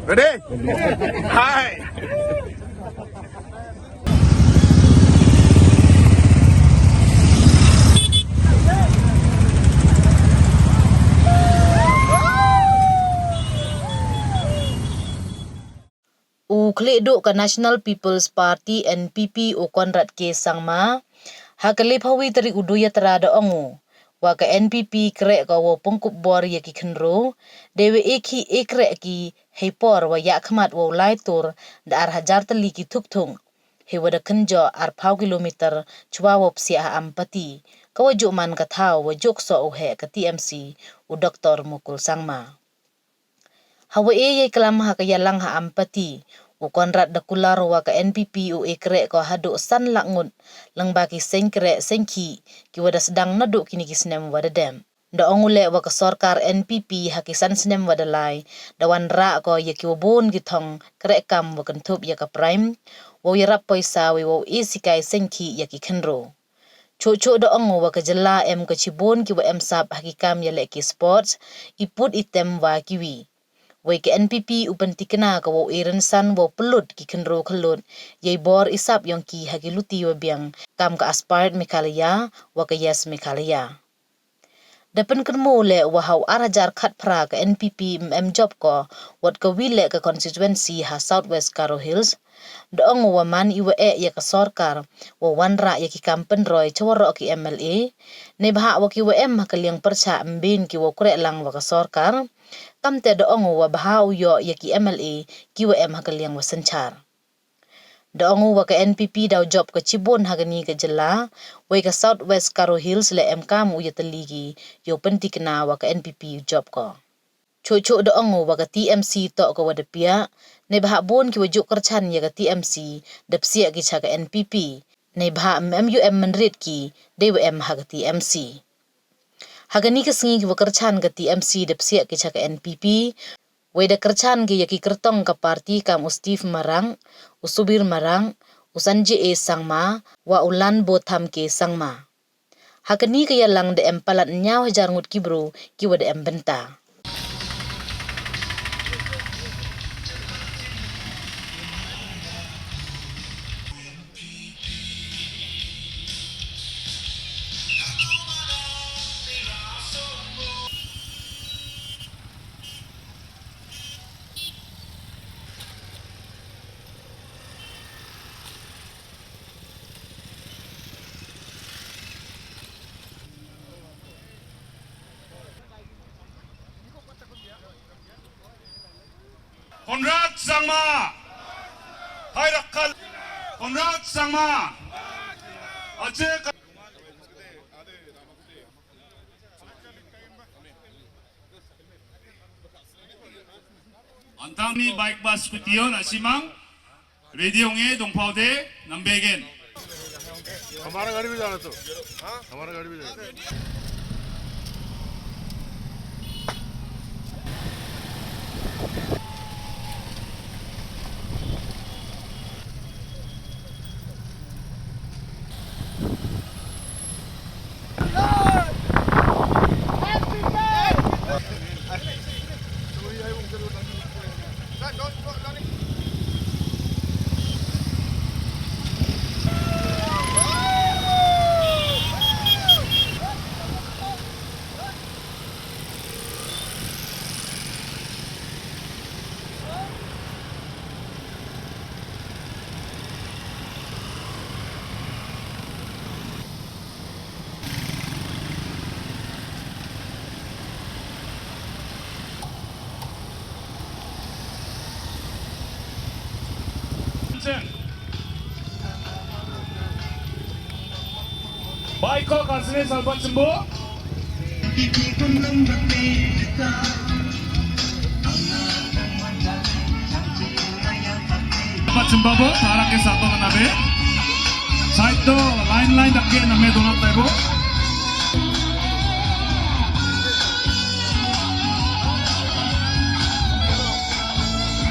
Ready? Hi. Ukleduk ka National People's Party NPP o Conrad ke sangma hakalip hawi tari uduya terada ongu wa ka NPP kreh ka wo pengkup bor ya ki khynroo dewe eki ekreh ki hepor wa ya khmat wo lai tur da ar hajar tali ki thuk he wada khenjo ar phau kilometer chwa wo psia Ampati ka wa man ka thau wa jok so o he ka TMC u Dr. Mukul sangma hawa ye kelam ha ka yalang ha Ampati u Conrad da kular wa ka NPP u ekreh ko hadu san langut lang baki sengkreh sengki ki wada sedang naduk kini ki snem wada dem da ongule wa ka sarkar NPP hakisan snem wada lai da wan ra ko ye ki wobon ki thong kreh kam wa kan thup ya ka prime wo yarap paisa wo isikai sengki ya ki khynroo Chocho da ongo wa ka jala em ka chibon ki wa em sap hakikam ya le ki sports iput item wa kiwi Wai ke NPP upan tikena ka wo iran san wo pelut ki khynroo khalut yai bor isap yang ki hagiluti wa biang kam ka aspired Mekhalaya wa ka yes Mekhalaya. Dapan kermo le wa hau arajar khat pra ka NPP job ko wat ka wile ka constituency ha Southwest Karo Hills Doong wa man iwa ya ka sarkar wa wanra ya ki kampen roy chawara ki MLA ne bha wa ki wa hakaliang percha mbin ki wa kreh lang wa ka sarkar kamte doong wa bha yo ya ki MLA ki wa hakaliang wa sanchar Doong wa ka NPP daw job ka chibon hagani ka jala wa ka Southwest Karo Hills le kam u ya taligi yo pentikna wa ka NPP job ko Chocho doong wa ka TMC to ka wada pia ne bha bon ki wajuk kerchan ya ka TMC dapsia ki cha ka NPP ne bha MUM menrit ki deiwa ha ka TMC hagani ka singi ki wa kerchan ka TMC dapsia ki cha ka NPP we da kerchan ki ya ki kertong ka parti kam Steve Marang usubir Marang usanje e sangma wa ulan botham ke sangma hagani ka yalang de empalat nyaw hajar ngut kibro ki wa da benta Conrad sangma. Hai rakkal. Conrad sangma. Aje Antang ni bike bus kutiyon asimang radio nge dongpau de nambegen. हमारा गाड़ी भी जाना तो हाँ हमारा गाड़ी भी जाना Baik kok kasih sahabat sembuh. Sahabat sembuh bo, harap ke satu nabe. Side to line line dak ke name donat tebo.